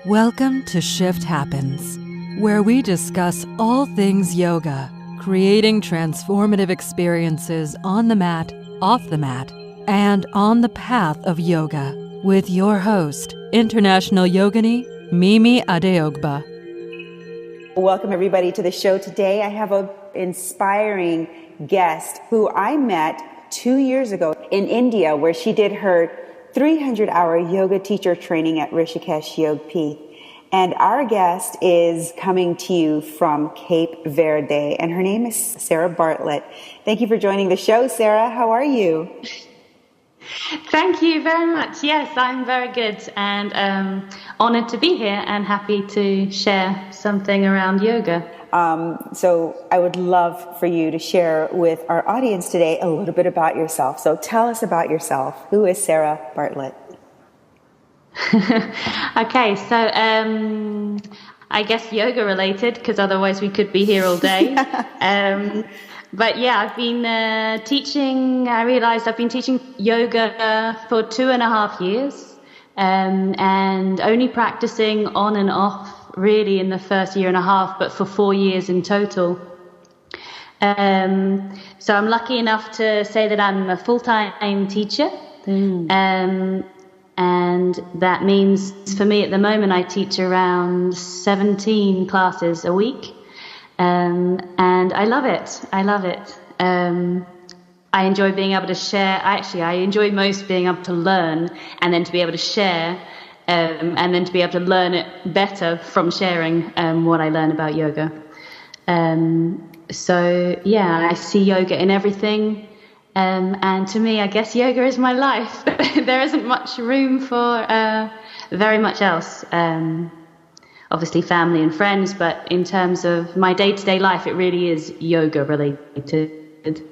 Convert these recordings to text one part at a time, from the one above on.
Welcome to Shift Happens, where we discuss all things yoga, creating transformative experiences on the mat, off the mat, and on the path of yoga, with your host, International Yogini, Mimi Adeogba. Welcome everybody to the show today. I have an inspiring guest who I met 2 years ago in India, where she did her 300-hour yoga teacher training at Rishikesh Yogpith. And our guest is coming to you from Cape Verde, and her name is Sarah Bartlett. Thank you for joining the show, Sarah. How are you? Thank you very much. Yes, I'm very good and honored to be here and happy to share something around yoga. So I would love for you to share with our audience today a little bit about yourself. So tell us about yourself. Who is Sarah Bartlett? Okay, so I guess yoga related, because otherwise we could be here all day. But yeah, I've been teaching, I realized I've been teaching yoga for 2.5 years and only practicing on and off really in the first 1.5 years, but for 4 years in total. So I'm lucky enough to say that I'm a full-time teacher. And that means for me at the moment I teach around 17 classes a week. And I love it. I enjoy being able to share. I enjoy most being able to learn and then to be able to share and then to be able to learn it better from sharing what I learn about yoga. So yeah, I see yoga in everything. And to me, I guess yoga is my life. There isn't much room for very much else. Obviously family and friends, but in terms of my day-to-day life, it really is yoga related.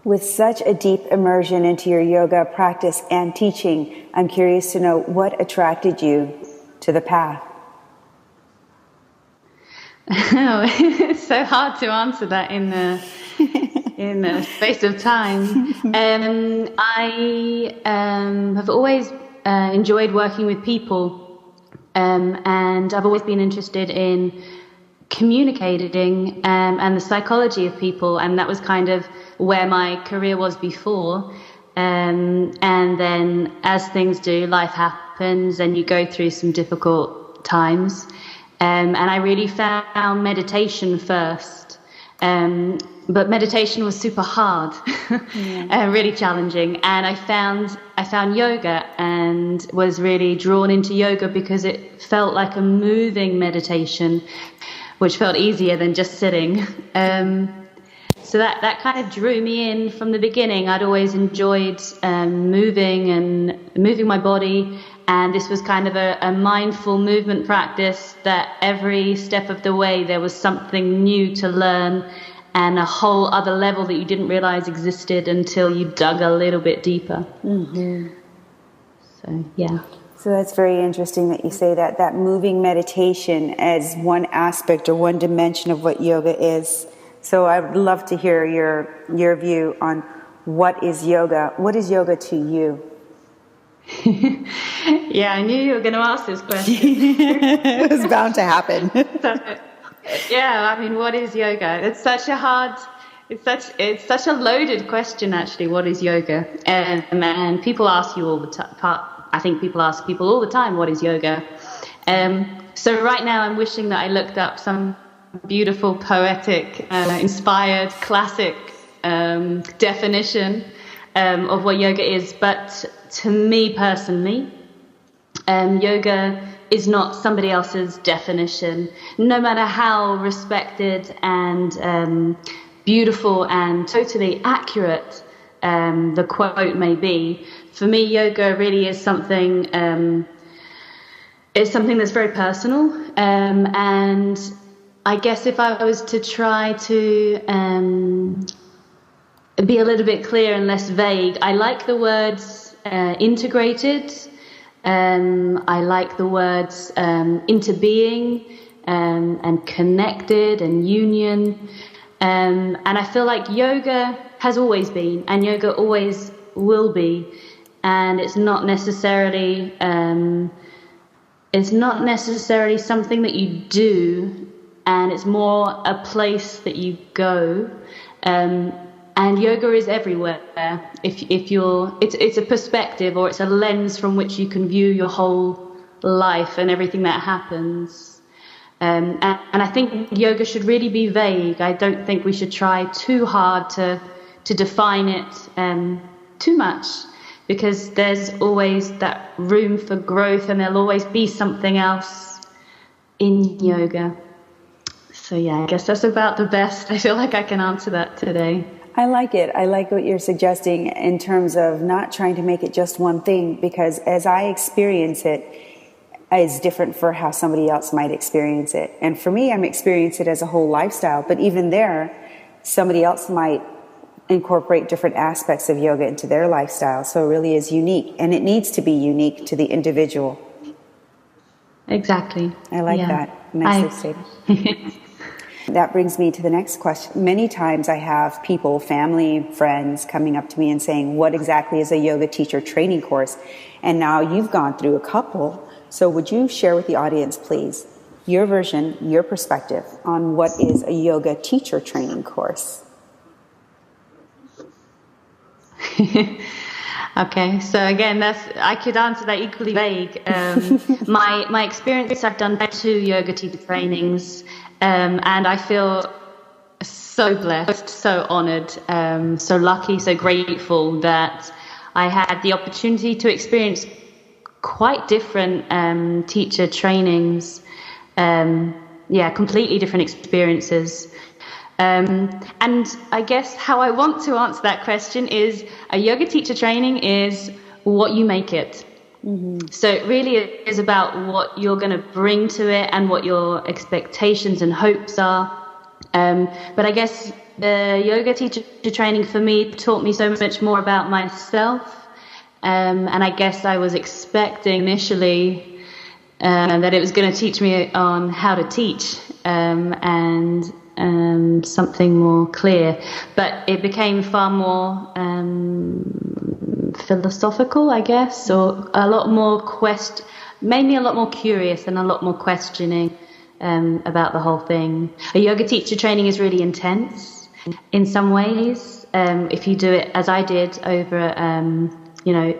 With such a deep immersion into your yoga practice and teaching, I'm curious to know what attracted you to the path. It's so hard to answer that in the space of time. I have always enjoyed working with people, and I've always been interested in communicating and the psychology of people, and that was kind of where my career was before. And then as things do, life happens and you go through some difficult times. And I really found meditation first. But meditation was super hard, really challenging. And I found yoga and was really drawn into yoga because it felt like a moving meditation, which felt easier than just sitting. So that kind of drew me in from the beginning. I'd always enjoyed moving my body. And this was kind of a mindful movement practice that every step of the way there was something new to learn and a whole other level that you didn't realize existed until you dug a little bit deeper. Mm-hmm. So, yeah. So that's very interesting that you say that moving meditation as one aspect or one dimension of what yoga is. So I would love to hear your view on what is yoga. What is yoga to you? Yeah, I knew you were going to ask this question. It was bound to happen. Yeah, I mean, what is yoga? It's such a loaded question, actually. What is yoga? And people ask you all the time. I think people ask people all the time, what is yoga? So right now, I'm wishing that I looked up some beautiful, poetic, inspired, classic definition of what yoga is. But to me personally, yoga is not somebody else's definition, no matter how respected and beautiful and totally accurate the quote may be. For me, yoga really is something that's very personal. And I guess if I was to try to be a little bit clear and less vague, I like the words integrated. I like the words into being and connected and union. And I feel like yoga has always been and yoga always will be. And it's not necessarily it's not necessarily something that you do, and it's more a place that you go. And yoga is everywhere. If you're, it's a perspective, or it's a lens from which you can view your whole life and everything that happens. And I think yoga should really be vague. I don't think we should try too hard to define it too much, because there's always that room for growth, and there'll always be something else in yoga. So yeah, I guess that's about the best I feel like I can answer that today. I like it. I like what you're suggesting in terms of not trying to make it just one thing, because as I experience it, is different for how somebody else might experience it. And for me, I'm experiencing it as a whole lifestyle. But even there, somebody else might incorporate different aspects of yoga into their lifestyle. So it really is unique. And it needs to be unique to the individual. Exactly. I like that. Nicely stated. That brings me to the next question. Many times I have people, family, friends, coming up to me and saying, what exactly is a yoga teacher training course? And now you've gone through a couple. So would you share with the audience, please, your version, your perspective on what is a yoga teacher training course? Okay, so again, I could answer that equally vague. My experience, I've done 2 yoga teacher trainings, and I feel so blessed, so honored, so lucky, so grateful that I had the opportunity to experience quite different teacher trainings, completely different experiences. And I guess how I want to answer that question is, a yoga teacher training is what you make it. Mm-hmm. So it really is about what you're going to bring to it and what your expectations and hopes are. But I guess the yoga teacher training for me taught me so much more about myself. And I guess I was expecting initially that it was going to teach me on how to teach and something more clear. But it became far more philosophical, I guess, or a lot more made me a lot more curious and a lot more questioning about the whole thing. A yoga teacher training is really intense in some ways. If you do it as I did over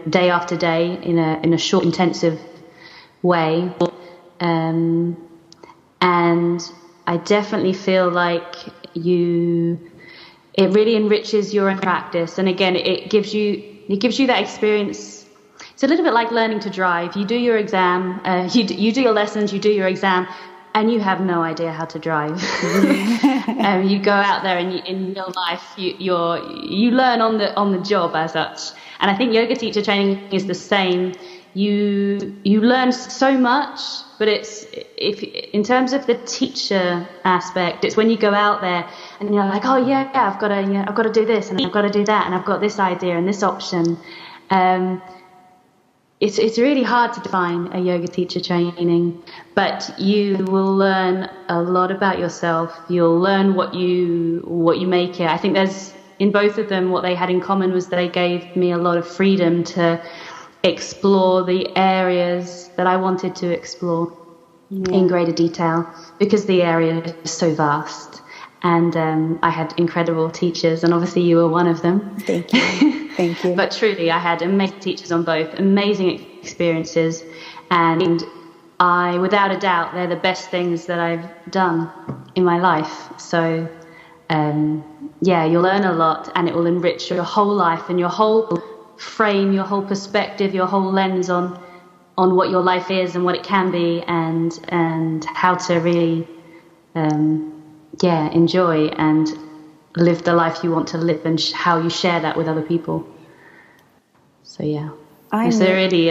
day after day in a short, intensive way. And I definitely feel like it really enriches your practice. And again, it gives you that experience. It's a little bit like learning to drive. You do your exam, you do your lessons, you do your exam, and you have no idea how to drive. You go out there and in real life, you learn on the job as such. And I think yoga teacher training is the same. You learn so much, but in terms of the teacher aspect, it's when you go out there and you're like, oh yeah, I've got to do this and I've got to do that and I've got this idea and this option. It's really hard to define a yoga teacher training, but you will learn a lot about yourself. You'll learn what you make it. I think in both of them, what they had in common was they gave me a lot of freedom to explore the areas that I wanted to explore in greater detail, because the area is so vast. And I had incredible teachers, and obviously you were one of them. Thank you. Thank you. But truly, I had amazing teachers on both, amazing experiences, and without a doubt, they're the best things that I've done in my life. So, you'll learn a lot, and it will enrich your whole life and your whole frame, your whole perspective, your whole lens on what your life is and what it can be, and how to really enjoy and live the life you want to live, and how you share that with other people. So it's really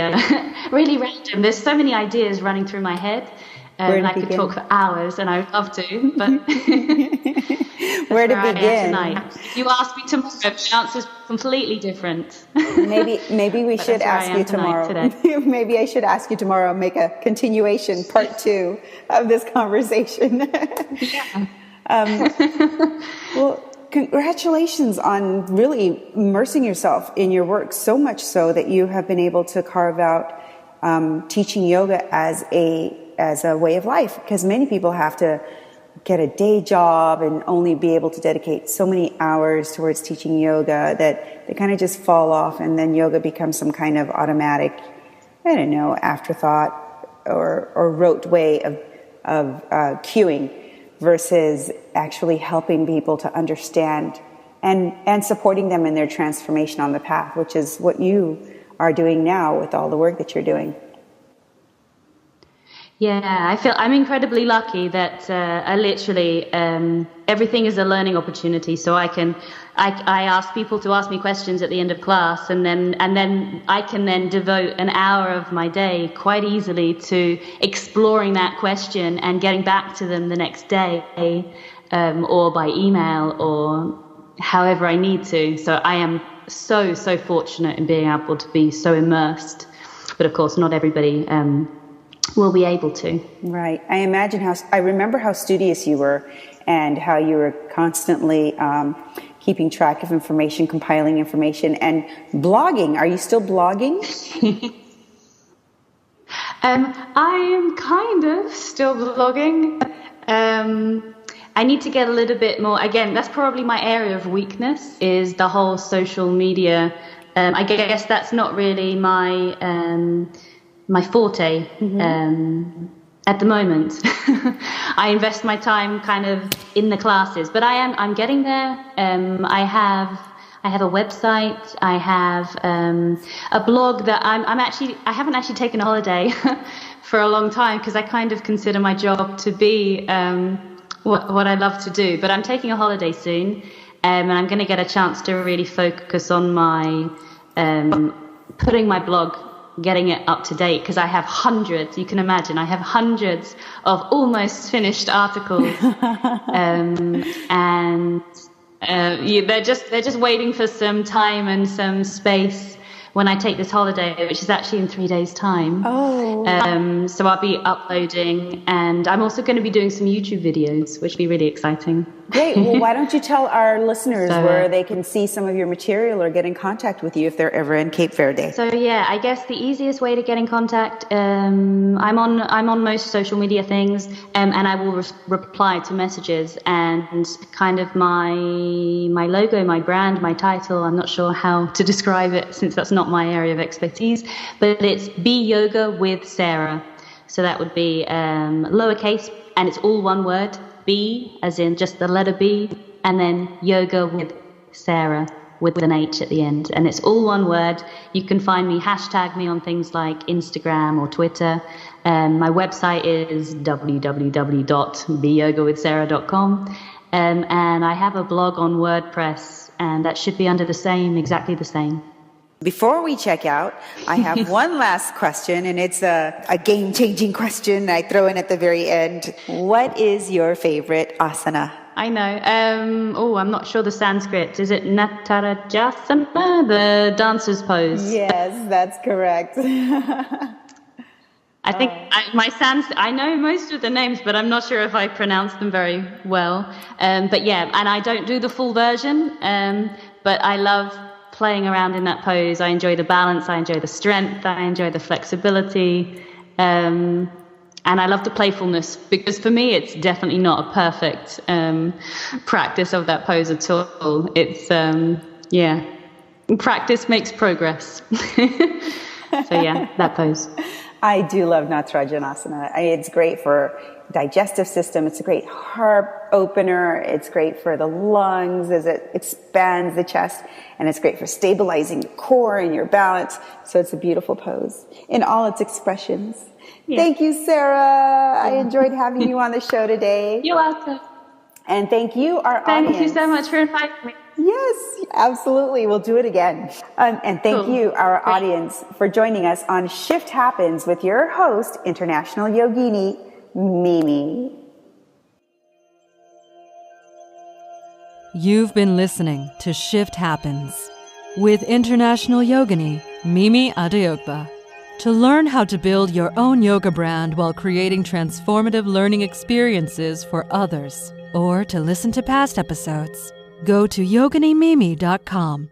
really random. There's so many ideas running through my head, and I could talk for hours, and I would love to, but where to begin tonight. If you ask me tomorrow, the answer's completely different. Maybe we should ask you tomorrow. Maybe I should ask you tomorrow, make a continuation, part 2 of this conversation. Well, congratulations on really immersing yourself in your work, so much so that you have been able to carve out teaching yoga as a way of life, because many people have to get a day job and only be able to dedicate so many hours towards teaching yoga that they kind of just fall off, and then yoga becomes some kind of automatic, I don't know, afterthought or rote way of cueing, versus actually helping people to understand and supporting them in their transformation on the path, which is what you are doing now with all the work that you're doing. Yeah, I'm incredibly lucky that I literally everything is a learning opportunity. So I ask people to ask me questions at the end of class, and then I can then devote an hour of my day quite easily to exploring that question and getting back to them the next day, or by email or however I need to. So I am so fortunate in being able to be so immersed, but of course not everybody will be able to. Right. I remember how studious you were, and how you were constantly keeping track of information, compiling information, and blogging. Are you still blogging? I am kind of still blogging. I need to get a little bit more. Again, that's probably my area of weakness, is the whole social media. I guess that's not really my forte at the moment. I invest my time kind of in the classes, but I'm getting there. I have a website. I have a blog that I haven't actually taken a holiday for a long time, because I kind of consider my job to be what I love to do. But I'm taking a holiday soon, and I'm going to get a chance to really focus on my putting my blog, getting it up to date, because I have hundreds. You can imagine, I have hundreds of almost finished articles, they're just waiting for some time and some space when I take this holiday, which is actually in 3 days' time. So I'll be uploading, and I'm also going to be doing some YouTube videos, which will be really exciting. Great. Well, why don't you tell our listeners where they can see some of your material or get in contact with you if they're ever in Cape Verde? So yeah, I guess the easiest way to get in contact, I'm on most social media things, and I will reply to messages, and kind of my logo, my brand, my title, I'm not sure how to describe it since that's not my area of expertise, but it's Be Yoga with Sarah. So that would be lowercase, and it's all one word. B, as in just the letter B, and then Yoga with Sarah, with an H at the end. And it's all one word. You can find me, hashtag me on things like Instagram or Twitter. My website is www.beyogawithsarah.com. And I have a blog on WordPress, and that should be under exactly the same. Before we check out, I have one last question, and it's a game-changing question I throw in at the very end. What is your favorite asana? I know. I'm not sure the Sanskrit. Is it Natarajasana, the dancer's pose? Yes, that's correct. I think I know most of the names, but I'm not sure if I pronounce them very well. But yeah, and I don't do the full version, but I love playing around in that pose. I enjoy the balance, I enjoy the strength, I enjoy the flexibility, and I love the playfulness, because for me it's definitely not a perfect practice of that pose at all. It's practice makes progress. So yeah, that pose. I do love Natarajanasana. It's great for digestive system. It's a great heart opener. It's great for the lungs as it expands the chest, and it's great for stabilizing the core and your balance. So it's a beautiful pose in all its expressions. Yeah. Thank you, Sarah. I enjoyed having you on the show today. You're welcome. And thank you, our audience. Thank you so much for inviting me. Yes, absolutely. We'll do it again. And thank you, our audience, for joining us on Shift Happens with your host, International Yogini, Mimi. You've been listening to Shift Happens with International Yogini, Mimi Adeyokba. To learn how to build your own yoga brand while creating transformative learning experiences for others, or to listen to past episodes, go to yoginimimi.com.